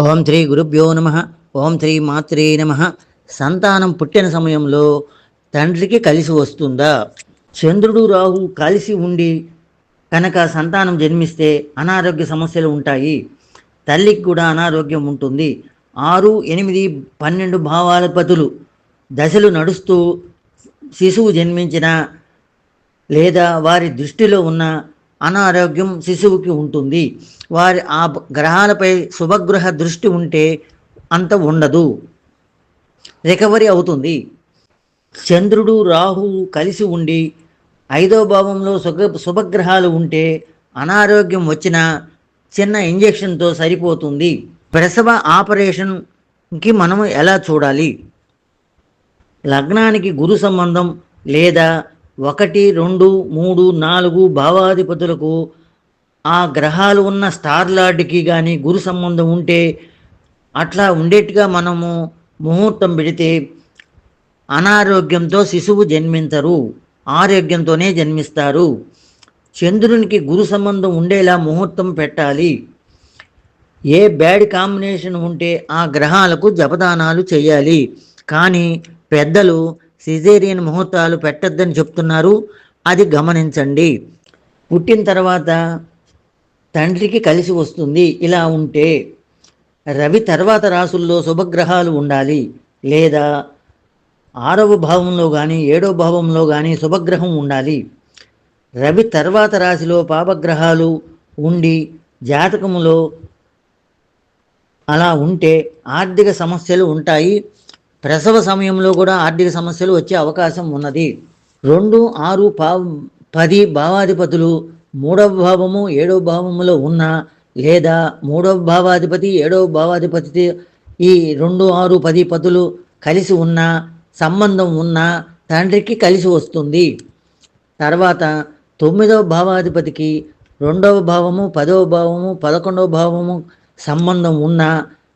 ఓం శ్రీ గురుభ్యో నమ. ఓం శ్రీ మాత్రే నమ. సంతానం పుట్టిన సమయంలో తండ్రికి కలిసి వస్తుందా? చంద్రుడు రాహు కలిసి ఉండి కనుక సంతానం జన్మిస్తే అనారోగ్య సమస్యలు ఉంటాయి. తల్లికి కూడా అనారోగ్యం ఉంటుంది. 6, 8, 12 భావాధిపతులు దశలు నడుస్తూ శిశువు జన్మించిన లేదా వారి దృష్టిలో ఉన్న అనారోగ్యం శిశువుకి ఉంటుంది. వారి ఆ గ్రహాలపై శుభగ్రహ దృష్టి ఉంటే అంత ఉండదు, రికవరీ అవుతుంది. చంద్రుడు రాహువు కలిసి ఉండి 5వ భావంలో శుభగ్రహాలు ఉంటే అనారోగ్యం వచ్చిన చిన్న ఇంజెక్షన్తో సరిపోతుంది. ప్రసవ ఆపరేషన్కి మనం ఎలా చూడాలి? లగ్నానికి గురు సంబంధం లేదా 1, 2, 3, 4 భావాధిపతులకు ఆ గ్రహాలు ఉన్న స్టార్ లార్డ్కి కానీ గురు సంబంధం ఉంటే అట్లా ఉండేట్టుగా మనము ముహూర్తం పెడితే అనారోగ్యంతో శిశువు జన్మించరు, ఆరోగ్యంతోనే జన్మిస్తారు. చంద్రునికి గురు సంబంధం ఉండేలా ముహూర్తం పెట్టాలి. ఏ బ్యాడ్ కాంబినేషన్ ఉంటే ఆ గ్రహాలకు జపదానాలు చేయాలి. కానీ పెద్దలు సిజేరియన్ ముహూర్తాలు పెట్టద్దని చెప్తున్నారు, అది గమనించండి. పుట్టిన తర్వాత తండ్రికి కలిసి వస్తుంది. ఇలా ఉంటే రవి తర్వాత రాసుల్లో శుభగ్రహాలు ఉండాలి, లేదా 6వ భావంలో కానీ 7వ భావంలో కానీ శుభగ్రహం ఉండాలి. రవి తర్వాత రాశిలో పాపగ్రహాలు ఉండి జాతకములో అలా ఉంటే ఆర్థిక సమస్యలు ఉంటాయి. ప్రసవ సమయంలో కూడా ఆర్థిక సమస్యలు వచ్చే అవకాశం ఉన్నది. 2, 6, 10 భావాధిపతులు 3వ భావము 7వ భావములో ఉన్న లేదా 3వ భావాధిపతి 7వ భావాధిపతి ఈ 2, 6, 10 పతులు కలిసి ఉన్న సంబంధం ఉన్న తండ్రికి కలిసి వస్తుంది. తర్వాత 9వ భావాధిపతికి 2వ భావము 10వ భావము 11వ భావము సంబంధం ఉన్న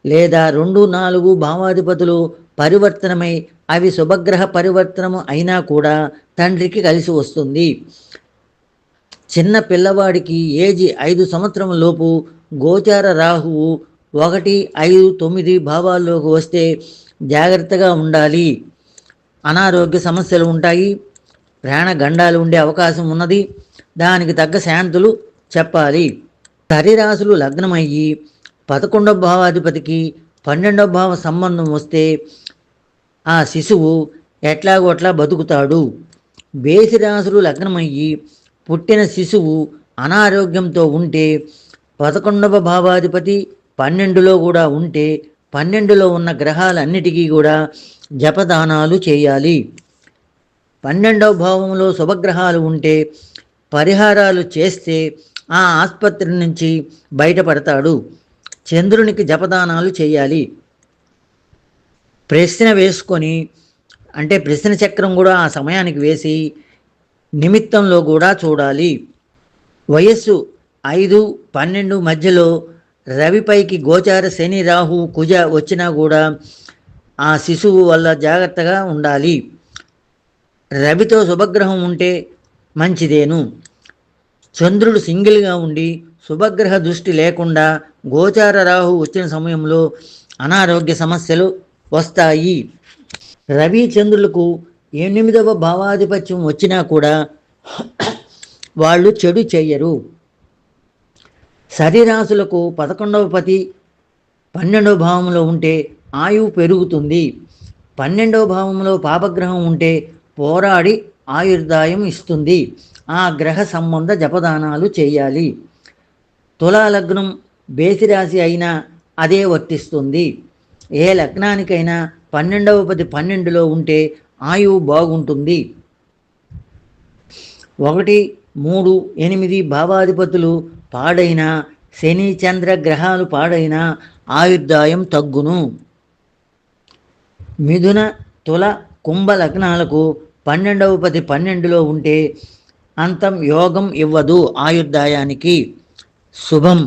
లేదా 2, 4 భావాధిపతులు పరివర్తనమై అవి శుభగ్రహ పరివర్తనము అయినా కూడా తండ్రికి కలిసి వస్తుంది. చిన్న పిల్లవాడికి ఏజీ 5 సంవత్సరం లోపు గోచార రాహువు 1, 5, 9 భావాల్లోకి వస్తే జాగ్రత్తగా ఉండాలి. అనారోగ్య సమస్యలు ఉంటాయి, ప్రాణగండాలు ఉండే అవకాశం ఉన్నది. దానికి తగ్గ శాంతులు చెప్పాలి. సరిరాశులు లగ్నమయ్యి 11వ భావాధిపతికి 12వ భావ సంబంధం వస్తే ఆ శిశువు ఎట్లాగోట్లా బతుకుతాడు. బేసి రాశులు లగ్నమయ్యి పుట్టిన శిశువు అనారోగ్యంతో ఉంటే 11వ భావాధిపతి 12లో కూడా ఉంటే 12లో ఉన్న గ్రహాలన్నిటికీ కూడా జపదానాలు చేయాలి. 12వ భావంలో శుభగ్రహాలు ఉంటే పరిహారాలు చేస్తే ఆ ఆసుపత్రి నుంచి బయటపడతాడు. చంద్రునికి జపదానాలు చేయాలి. ప్రశ్న వేసుకొని అంటే ప్రశ్న చక్రం కూడా ఆ సమయానికి వేసి నిమిత్తంలో కూడా చూడాలి. వయస్సు 5, 12 మధ్యలో రవిపైకి గోచార శని రాహు కుజ వచ్చినా కూడా ఆ శిశువు వల్ల జాగ్రత్తగా ఉండాలి. రవితో శుభగ్రహం ఉంటే మంచిదేను. చంద్రుడు సింగిల్గా ఉండి శుభగ్రహ దృష్టి లేకుండా గోచార రాహు వచ్చిన సమయంలో అనారోగ్య సమస్యలు వస్తాయి. రవి చంద్రులకు 8వ భావాధిపత్యం వచ్చినా కూడా వాళ్ళు చెడు చెయ్యరు. శరీరాశులకు 11వ పతి 12వ భావంలో ఉంటే ఆయువు పెరుగుతుంది. 12వ భావంలో పాపగ్రహం ఉంటే పోరాడి ఆయుర్దాయం ఇస్తుంది. ఆ గ్రహ సంబంధ జపదానాలు చేయాలి. తులా లగ్నం బేసి రాశి అయినా అదే వర్తిస్తుంది. ఏ లగ్నానికైనా 12వ పతి 12లో ఉంటే ఆయువు బాగుంటుంది. 1, 3, 8 భావాధిపతులు పాడైన శని చంద్ర గ్రహాలు పాడైన ఆయుర్దాయం తగ్గును. మిథున, తుల, కుంభ లగ్నాలకు 12వ పతి 12లో ఉంటే అంతం యోగం ఇవ్వదు ఆయుర్దాయానికి. శుభం.